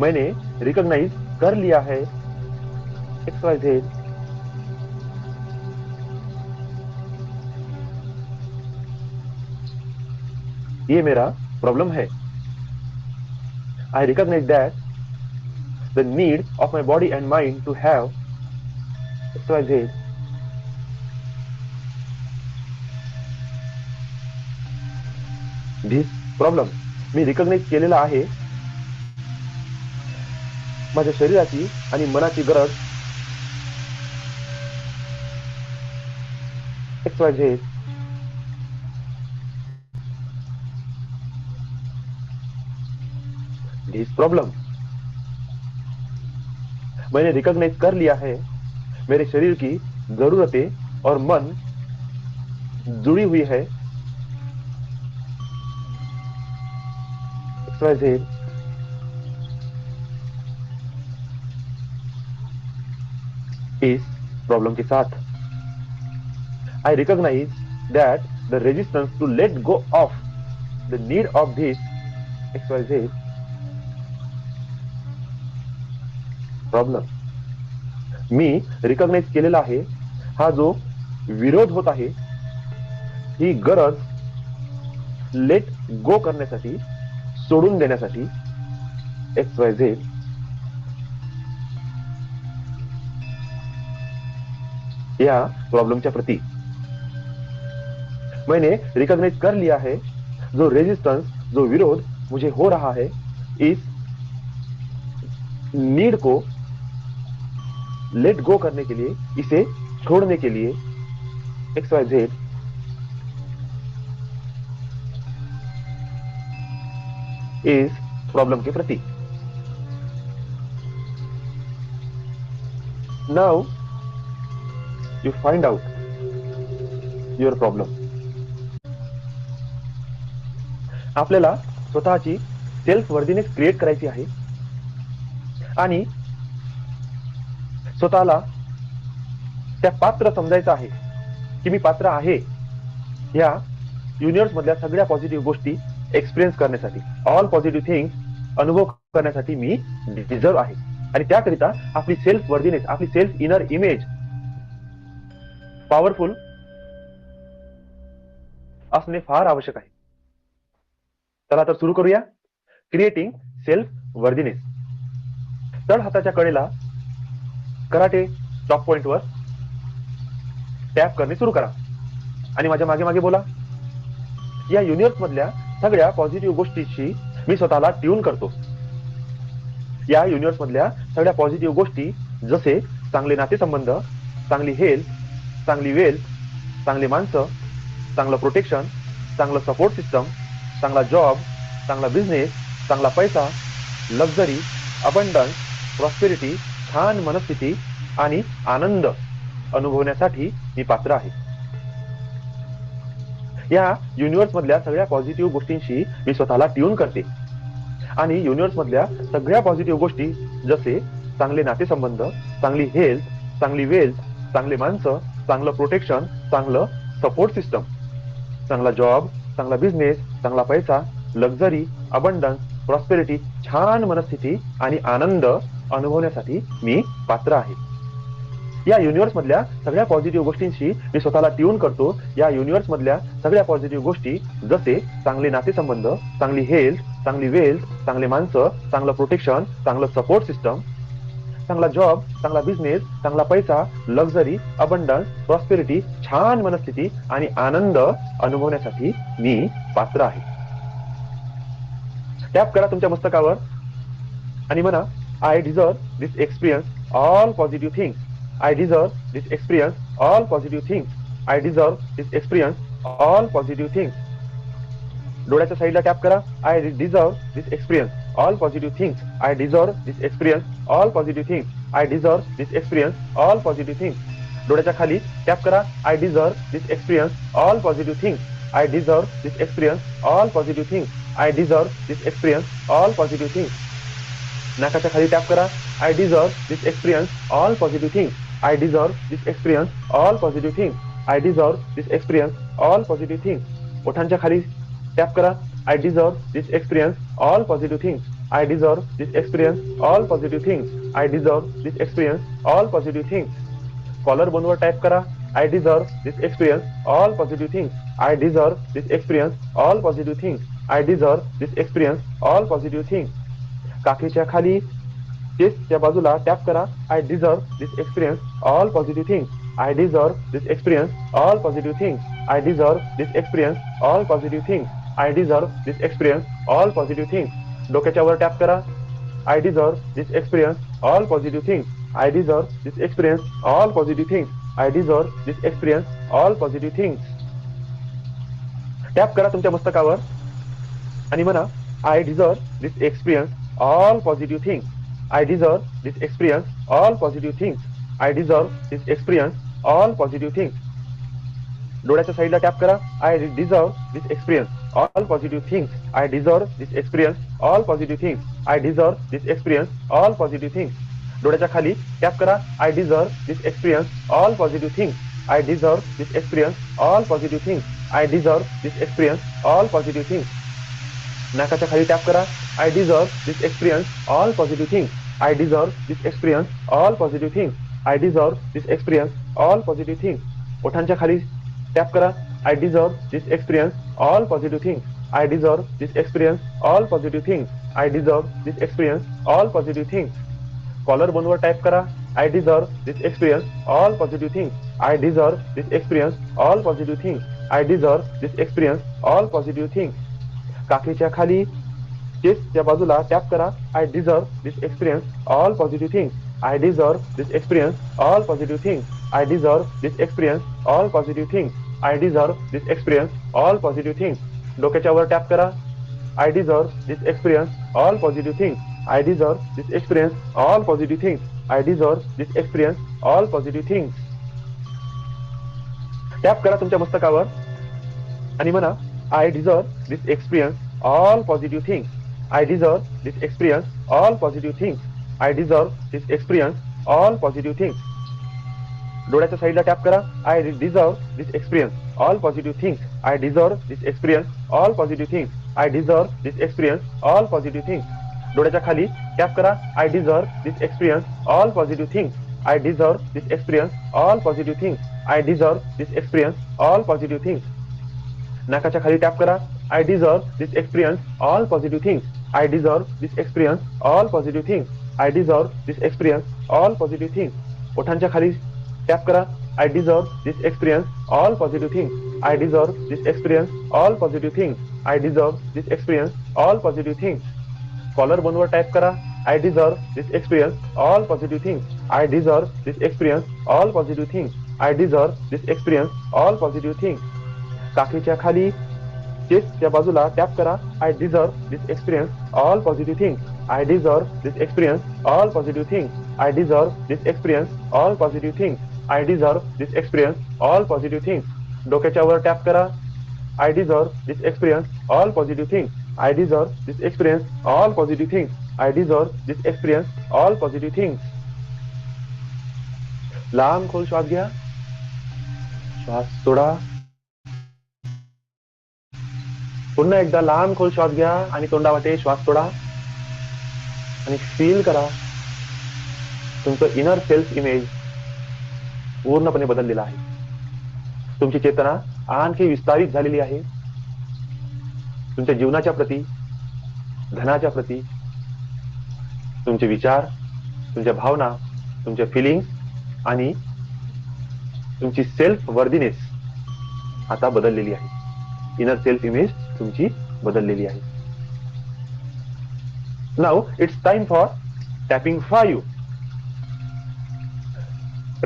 Speaker 1: मैंने रिकॉग्नाइज कर लिया है XYZ। ये मेरा प्रॉब्लम है। I recognize that the need of my body and mind to have XYZ। This problem मी रिकॉग्नाइज केलेला आहे। माझ्या शरीराची आणि मनाची गरज XYZ। This problem मैंने रिकॉग्नाइज कर लिया है मेरे शरीर की जरूरतें और मन जुड़ी हुई है XYZ। इस प्रॉब्लम के साथ I recognize that the resistance to let go of the need of this XYZ problem मी रिकॉग्नाइज केलेला आहे हा जो विरोध होत आहे ही गरज लेट गो करण्यासाठी सोडून देण्यासाठी XYZ। या प्रॉब्लमच्या प्रति मैंने रिकॉग्नाइज कर लिया है जो रेजिस्टेंस जो विरोध मुझे हो रहा है इस नीड को लेट गो करने के लिए इसे छोड़ने के लिए XYZ। इस प्रॉब्लम के प्रति now you find out your problem. आपल्याला स्वतःची सेल्फ वर्दीनेस क्रिएट करायची आहे आणि स्वतःला त्या पात्र समजायचं आहे की मी पात्र आहे या युनिवर्स मधल्या सगळ्या पॉझिटिव्ह गोष्टी एक्सपिरियन्स करण्यासाठी ऑल पॉझिटिव्ह थिंग्स अनुभव करण्यासाठी मी डिझर्व आहे। आणि त्याकरिता आपली सेल्फ वर्दीनेस आपली सेल्फ इनर इमेज पॉवरफुल असणे फार आवश्यक आहे। चला तर सुरू करूया क्रिएटिंग सेल्फ वर्दीनेस। तळ हाताच्या कडेला कराटे टॉप पॉइंट वर टॅप करणे सुरू करा आणि माझ्या मागे मागे बोला या युनिवर्स मधल्या सगळ्या पॉझिटिव्ह गोष्टींशी मी स्वतःला ट्यून करतो। या युनिवर्स मधल्या सगळ्या पॉझिटिव्ह गोष्टी जसे चांगले नातेसंबंध चांगली हेल्थ चांगली वेल्थ चांगली माणसं चांगलं प्रोटेक्शन चांगलं सपोर्ट सिस्टम चांगला जॉब चांगला बिझनेस चांगला पैसा लक्झरी अबंडन्स प्रॉस्पेरिटी छान मनस्थिती आणि आनंद अनुभवण्यासाठी मी पात्र आहे। या युनिवर्स मधल्या सगळ्या पॉझिटिव्ह गोष्टींशी मी स्वतःला ट्यून करते आणि युनिवर्स मधल्या सगळ्या पॉझिटिव्ह गोष्टी जसे चांगले नातेसंबंध चांगली हेल्थ चांगली वेल्थ चांगले माणसं चांगलं प्रोटेक्शन चांगलं सपोर्ट सिस्टम चांगला जॉब चांगला बिझनेस चांगला पैसा लक्झरी अबंडन्स प्रॉस्पेरिटी छान मनस्थिती आणि आनंद अनुभवण्यासाठी मी पात्र आहे। या युनिवर्स मधल्या सगळ्या पॉझिटिव्ह गोष्टींशी मी स्वतःला ट्यून करतो। या युनिवर्स मधल्या सगळ्या पॉझिटिव्ह गोष्टी जसे चांगले नातेसंबंध चांगली हेल्थ चांगली वेल्थ चांगले माणसं चांगलं प्रोटेक्शन चांगलं सपोर्ट सिस्टम चांगला जॉब चांगला बिझनेस चांगला पैसा लक्झरी अबंडन्स प्रॉस्पेरिटी छान मनस्थिती आणि आनंद अनुभवण्यासाठी मी पात्र आहे। टॅप करा तुमच्या मस्तकावर आणि म्हणा I deserve this experience all positive things I deserve this experience all positive things I deserve this experience all positive things. डोळ्याच्या साईडला टॅप करा I deserve this experience all positive things I deserve this experience all positive things I deserve this experience all positive things. डोळ्याच्या खाली टॅप करा I deserve this experience all positive things I deserve this experience all positive things I deserve this experience all positive things. नाकाच्या खाली टॅप करा I deserve this experience all positive things I deserve this experience all positive things I deserve this experience all positive things. ओठांच्या खाली टॅप करा I deserve this experience all positive things I deserve this experience all positive things. I deserve this experience all positive things. Collar बोनवर टाइप करा I deserve this experience all positive things. I deserve this experience all positive things. I deserve this experience all positive things. काकीच्या खाली चेस्टच्या बाजूला टॅप करा I deserve this experience all positive things. I deserve this experience all positive things. I deserve this experience all positive things. I deserve this experience all positive things. डोक्याच्या वर टॅप करा I deserve this experience all positive things. I deserve this experience all positive things. I deserve this experience all positive things. Tap करा तुमच्या मस्तकावर आणि म्हणा I deserve this experience all positive things. I deserve this experience all positive things. I deserve this experience all positive things. डोळ्याच्या साईडला टॅप करा I deserve this experience all positive things. I deserve this experience all positive things. I deserve this experience all positive things. डोळ्याच्या खाली टॅप करा I deserve this experience all positive things. I deserve this experience all positive things. I deserve this experience all positive things. नाकाच्या खाली टॅप करा I deserve this experience all positive things. I deserve this experience all positive things. I deserve this experience all positive things. ओठांच्या खाली टॅप करा I deserve this experience all positive things. I deserve this experience all positive things. I deserve this experience all positive things. Collar बोनवर टाइप करा I deserve this experience all positive things. I deserve this experience all positive things. I deserve this experience all positive things. काकीच्या खाली चेस्टच्या बाजूला टॅप करा I deserve this experience all positive things. I deserve this experience all positive things. I deserve this experience all positive things. I deserve this experience all positive things. डोक्याच्या वर टॅप करा I deserve this experience all positive things. I deserve this experience all positive things. I deserve this experience all positive things. Tap करा तुमच्या मस्तकावर आणि म्हणा I deserve this experience all positive things. I deserve this experience all positive things. I deserve this experience all positive things. डोळ्याच्या साईडला टॅप करा I deserve this experience all positive things. I deserve this experience all positive things. I deserve this experience all positive things. डोळ्याच्या खाली टॅप करा I deserve this experience all positive things. I deserve this experience all positive things. I deserve this experience all positive things. नाकाच्या खाली टॅप करा I deserve this experience all positive things. I deserve this experience all positive things. I deserve this experience all positive things. ओठांच्या खाली टॅप करा I deserve this experience all positive things. I deserve this experience all positive things. I deserve this experience all positive things. Collar बोनवर टाइप करा I deserve this experience all positive things. I deserve this experience all positive things. I deserve this experience all positive things. काकीच्या खाली चेस्टच्या बाजूला टॅप करा I deserve this experience all positive things. I deserve this experience all positive things. I deserve this experience all positive things. I deserve this experience all positive things. डोक्याच्या वर टॅप करा I deserve this experience all positive things. I deserve this experience all positive things. I deserve this experience all positive things. लांब खोल श्वास घ्या, श्वास सोडा. पुन्हा एकदा लांब खोल श्वास घ्या आणि तोंडावाटे श्वास सोडा आणि फील करा तुमचं इनर सेल्फ इमेज पूर्णपणे बदललेलं आहे. तुमची चेतना आणखी विस्तारित झालेली आहे. तुमच्या जीवनाच्या प्रती, धनाच्या प्रती, तुमचे विचार, तुमच्या भावना, तुमच्या फिलिंग्स आणि तुमची सेल्फ वर्दीनेस आता बदललेली आहे. इनर सेल्फ इमेज तुमची बदललेली आहे. Now it's time for tapping 5.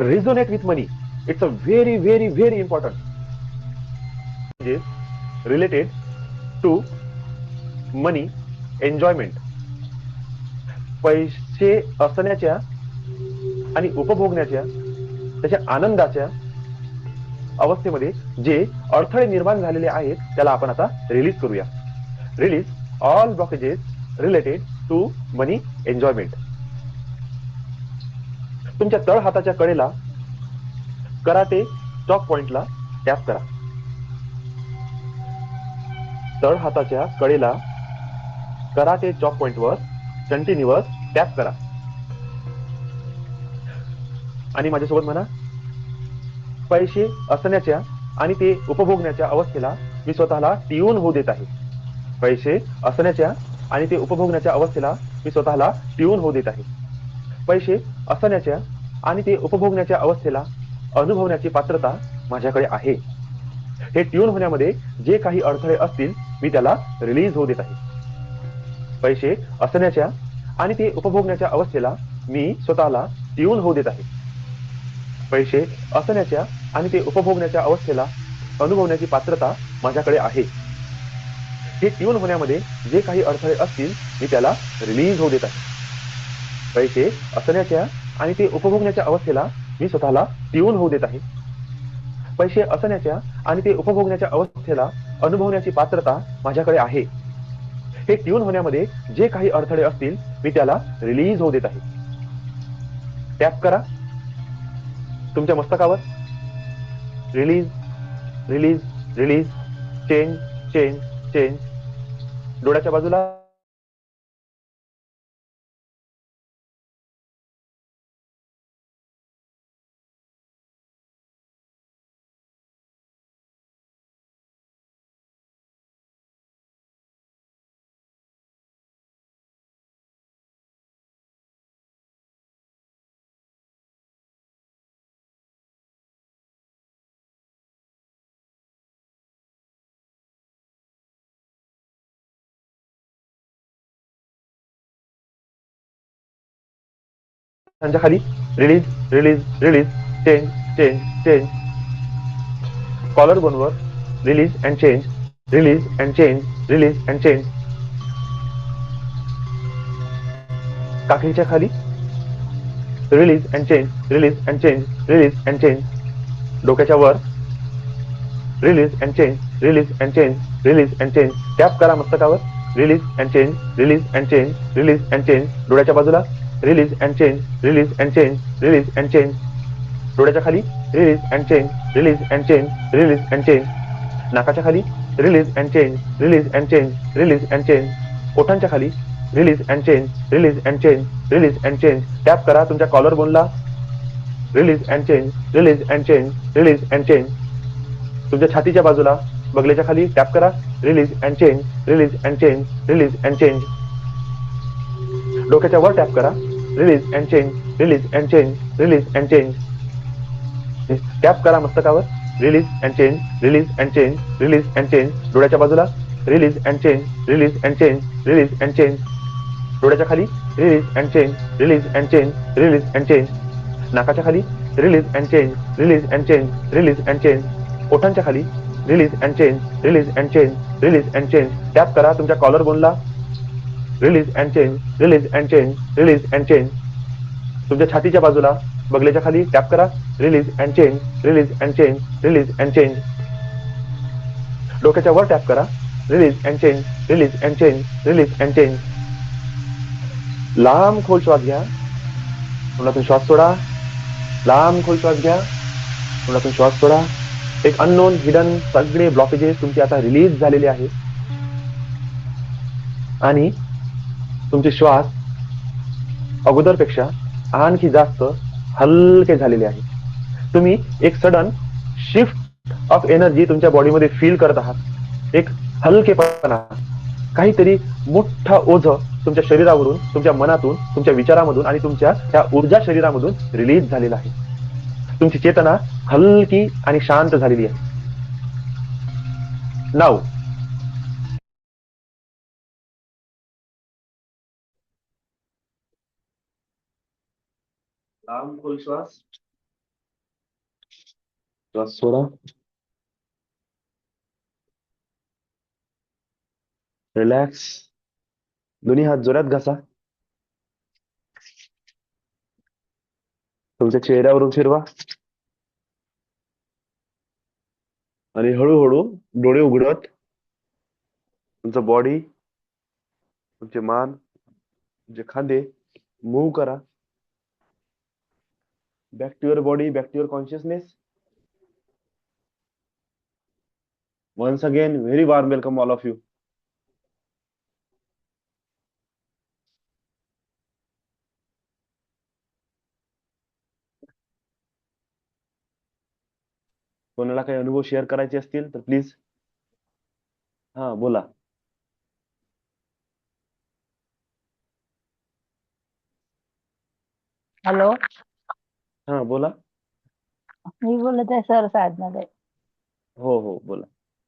Speaker 1: Resonate with money. It's a very, very, very important. Related to money enjoyment. पैसे असण्याच्या आणि उपभोगण्याच्या त्याच्या आनंदाच्या अवस्थेमध्ये जे अडथळे निर्माण झालेले आहेत त्याला आपण आता रिलीज करूया. Release all blockages related to money enjoyment. तुमच्या तळ हाताच्या कडेला कराटे चॉक पॉइंटला टॅप करा. तळ हाताच्या कडेला कराटे चॉक पॉइंटवर कंटिन्युअस टॅप करा आणि माझ्यासोबत म्हणा, पैसे असण्याच्या आणि ते उपभोगण्याच्या अवस्थेला मी स्वतःला ट्यून होऊ देत आहे. पैसे असण्याच्या आणि ते उपभोगण्याच्या अवस्थेला मी स्वतःला ट्यून होऊ देत आहे. पैसे असण्याच्या आणि ते उपभोगण्याच्या अवस्थेला अनुभवण्याची पात्रता माझ्याकडे आहे. हे ट्यून होण्यामध्ये जे काही अडथळे असतील मी त्याला रिलीज होऊ देत आहे. पैसे असण्याच्या आणि ते उपभोगण्याच्या अवस्थेला मी स्वतःला ट्यून होऊ देत आहे. पैसे असण्याच्या आणि ते उपभोगण्याच्या अवस्थेला अनुभवण्याची पात्रता माझ्याकडे आहे. हे ट्यून होण्यामध्ये जे काही अडथळे असतील मी त्याला रिलीज होऊ देत आहे. पैसे असण्याच्या आणि ते उपभोगण्याच्या अवस्थेला मी स्वतःला ट्यून होऊ देत आहे. पैसे असण्याच्या आणि ते उपभोगण्याच्या अवस्थेला अनुभवण्याची पात्रता माझ्याकडे आहे. हे ट्यून होण्यामध्ये जे काही अडथळे असतील मी त्याला रिलीज होऊ देत आहे. टॅप करा तुमच्या मस्तकावर. Release release release. Change change change. डोळ्याच्या बाजूला. त्यांच्या खाली. Release release release. Change change change. Collar बोनवर. Release and change. Release and change. Release and change. काकडीच्या खाली. Release and change. Release and change. Release and change. डोक्याच्या वर. Release and change. Release and change. Release and change. Tap करा मस्तकावर. Release and change. Release and change. Release and change. डोळ्याच्या बाजूला. Release and change. Release and change. Release and change. डोळ्याच्या खाली. Release and change. Release and change. Release and change. नाकाच्या खाली. Release and change. Release and change. Release and change. ओठांच्या खाली. Release and change. Release and change. Release and change. Tap करा तुमच्या कॉलर बोनला. Release and change. Release and change. Release and change. तुमच्या छातीच्या बाजूला बगलेच्या खाली टॅप करा. Release and change. Release and change. Release and change. डोक्याच्या वर टॅप करा. Release and change. Release and change. Release and change. Tap करा मस्तकावर. Release and change. Release and change. Release and change. डोळ्याच्या बाजूला. Release and change. Release and change. Release and change. डोळ्याच्या खाली. Release and change. Release and change. Release and change. नाकाच्या खाली. Release and change. Release and change. Release and change. ओठांच्या खाली. Release and change. Release and change. Release and change. Tap करा तुमच्या कॉलर बोनला. Release and change. Release and change. Release and change. तुमच्या छातीच्या बाजूला बगलेच्या खाली टॅप करा. Release and change. Release and change. Release and change. डोक्याच्या वर टॅप करा. Release and change. Release and change. Release and change. लांब खोल श्वास घ्या. तोंडातून श्वास सोडा. लांब खोल श्वास घ्या. तोंडातून श्वास सोडा. एक अननोन हिडन सगळे ब्लॉकेजेस तुमचे आता रिलीज झालेले आहे आणि तुमचे श्वास अगोदरपेक्षा आणखी जास्त हलके झालेले आहे. तुम्ही एक सडन शिफ्ट ऑफ एनर्जी तुमच्या बॉडीमध्ये फील करत आहात. एक हलकेपणा, काहीतरी मोठा ओझ तुमच्या शरीरावरून, तुमच्या मनातून, तुमच्या विचारामधून आणि तुमच्या त्या ऊर्जा शरीरामधून रिलीज झालेला आहे. तुमची चेतना हलकी आणि शांत झालेली आहे. नाव लांब खोल श्वास. श्वास सोडा. रिलॅक्स. दोन्ही हात जोरात घासा. तुमच्या चेहऱ्यावरून फिरवा आणि हळूहळू डोळे उघडत तुमचं बॉडी, तुमचे मान, तुमचे खांदे मूव्ह करा. Back to your body, back to your consciousness. Once again, very warm welcome all of you. कोणाला काही अनुभव शेअर करायचे असतील तर प्लीज हा बोला.
Speaker 2: हॅलो.
Speaker 1: हा बोला.
Speaker 2: मी बोलत आहे सर, साधनाताई.
Speaker 1: हो हो बोला.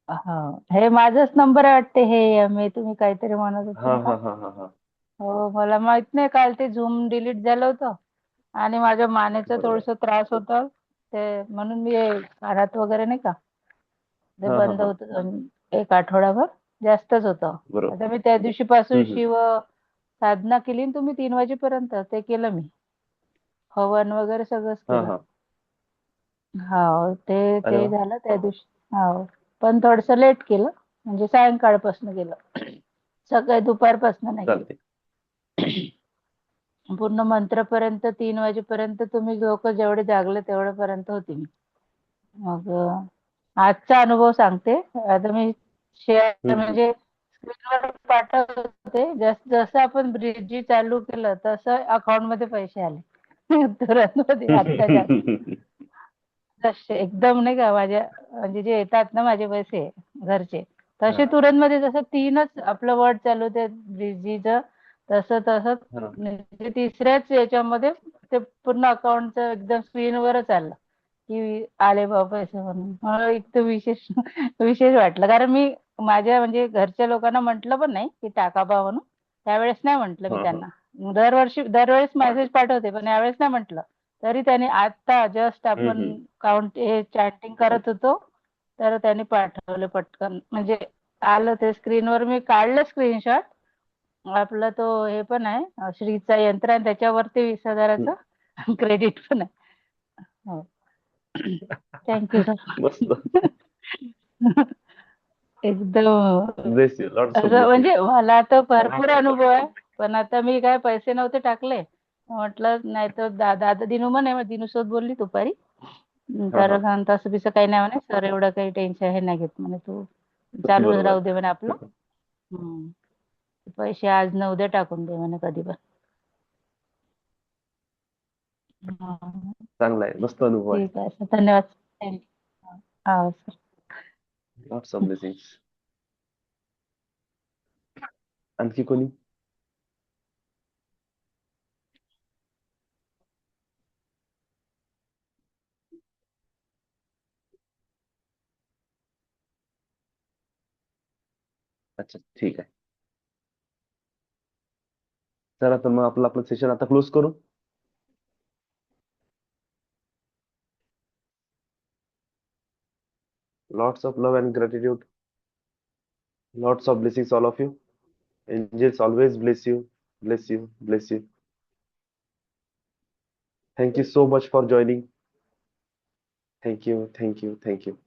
Speaker 2: हा, हे माझाच नंबर आहे वाटते. हे मी तुम्ही काहीतरी म्हणत होते
Speaker 1: हा
Speaker 2: ना
Speaker 1: हा
Speaker 2: काल.
Speaker 1: हा हा हा
Speaker 2: हो, मला माहित नाही, काल ते झूम डिलीट झालं होतं आणि माझ्या मानेचं
Speaker 1: बरोबर.
Speaker 2: थोडस त्रास होतं, ते म्हणून मी कानात वगैरे नाही का, ते
Speaker 1: हा हा
Speaker 2: बंद
Speaker 1: हा
Speaker 2: होतं एक आठवडाभर, जास्तच होतं.
Speaker 1: बरोबर.
Speaker 2: आता मी त्या दिवशीपासून
Speaker 1: हम्म
Speaker 2: शिव साधना केली आणि तुम्ही 3 वाजेपर्यंत ते केलं मी, हवन वगैरे सगळंच
Speaker 1: हा
Speaker 2: केलं.
Speaker 1: हा.
Speaker 2: हो, ते
Speaker 1: अरे
Speaker 2: ते
Speaker 1: वा.
Speaker 2: झालं त्या दिवशी. हो, पण थोडस लेट केलं, म्हणजे सायंकाळपासून केलं. सकाळी दुपारपासून नाही केलं.
Speaker 1: चालते.
Speaker 2: पूर्ण मंत्रपर्यंत 3 वाजेपर्यंत तुम्ही लोक जेवढे जागले तेवढ्यापर्यंत होती मी. मग आजचा अनुभव सांगते. आता मी शेअर
Speaker 1: हम्म.
Speaker 2: म्हणजे स्क्रीनवर पाठवत होते. जसं आपण ब्रिजी चालू केलं तसं अकाउंट मध्ये पैसे आले. तुरंत मध्ये आत्ताच्या तसे एकदम नाही का, माझ्या म्हणजे जे येतात ना माझे पैसे घरचे, तसे
Speaker 1: हा
Speaker 2: तुरंत मध्ये, जसं 3च आपलं वर्ड चालू ते बिझीचं, तसं तसं
Speaker 1: हा
Speaker 2: म्हणजे तिसऱ्याच याच्यामध्ये ते पूर्ण अकाउंटचं एकदम स्क्रीनवरच आलं की आले बाबा पैसे म्हणून. मला इतकं विशेष विशेष वाटलं, कारण मी माझ्या म्हणजे घरच्या लोकांना म्हटलं पण नाही की टाका बा म्हणून. त्यावेळेस नाही म्हटलं मी
Speaker 1: हा हा
Speaker 2: त्यांना. दरवेळेस मेसेज पाठवते, पण यावेळेस नाही म्हटलं. तरी त्यांनी आता जस्ट आपण
Speaker 1: हम्म.
Speaker 2: काउंट हे चॅटिंग करत होतो, तर त्यांनी पाठवलं पटकन, म्हणजे आलं ते स्क्रीनवर. मी काढलं स्क्रीनशॉट. आपला तो हे पण आहे, श्रीचा यंत्र, आणि त्याच्यावरती 20,000चं क्रेडिट पण आहे. हो. थँक्यू
Speaker 1: मस्त.
Speaker 2: सर. एकदम
Speaker 1: ब्लेस यू, लॉट्स ऑफ
Speaker 2: असं
Speaker 1: ब्लेसिंग.
Speaker 2: म्हणजे मला तर भरपूर अनुभव आहे, पण आता मी काय पैसे नव्हते टाकले. म्हटलं नाही तर दादा दिनू म्हणे, मग दिनू सोबत बोलली दुपारी.
Speaker 1: हा
Speaker 2: तर
Speaker 1: हा
Speaker 2: तसं बिसं काही नाही म्हणे सर, एवढं काही टेन्शन हे नाही घेत म्हणे, तू चालूच
Speaker 1: बरोबर.
Speaker 2: राहू दे म्हणे आपलं. हम्म. पैसे आज न उद्या टाकून दे म्हणे कधी पण. हा,
Speaker 1: चांगला आहे, मस्त अनुभव आहे.
Speaker 2: ठीक आहे सर, धन्यवाद. थँक्यू. हा सर.
Speaker 1: Lots of blessing. आणखी कोणी? अच्छा ठीक आहे. चला तर मग आपलं सेशन आता क्लोज करू. Lots of love and gratitude. Lots of blessings, all of you. Angels always bless you, bless you, bless you. Thank you so much for joining. Thank you, thank you, thank you.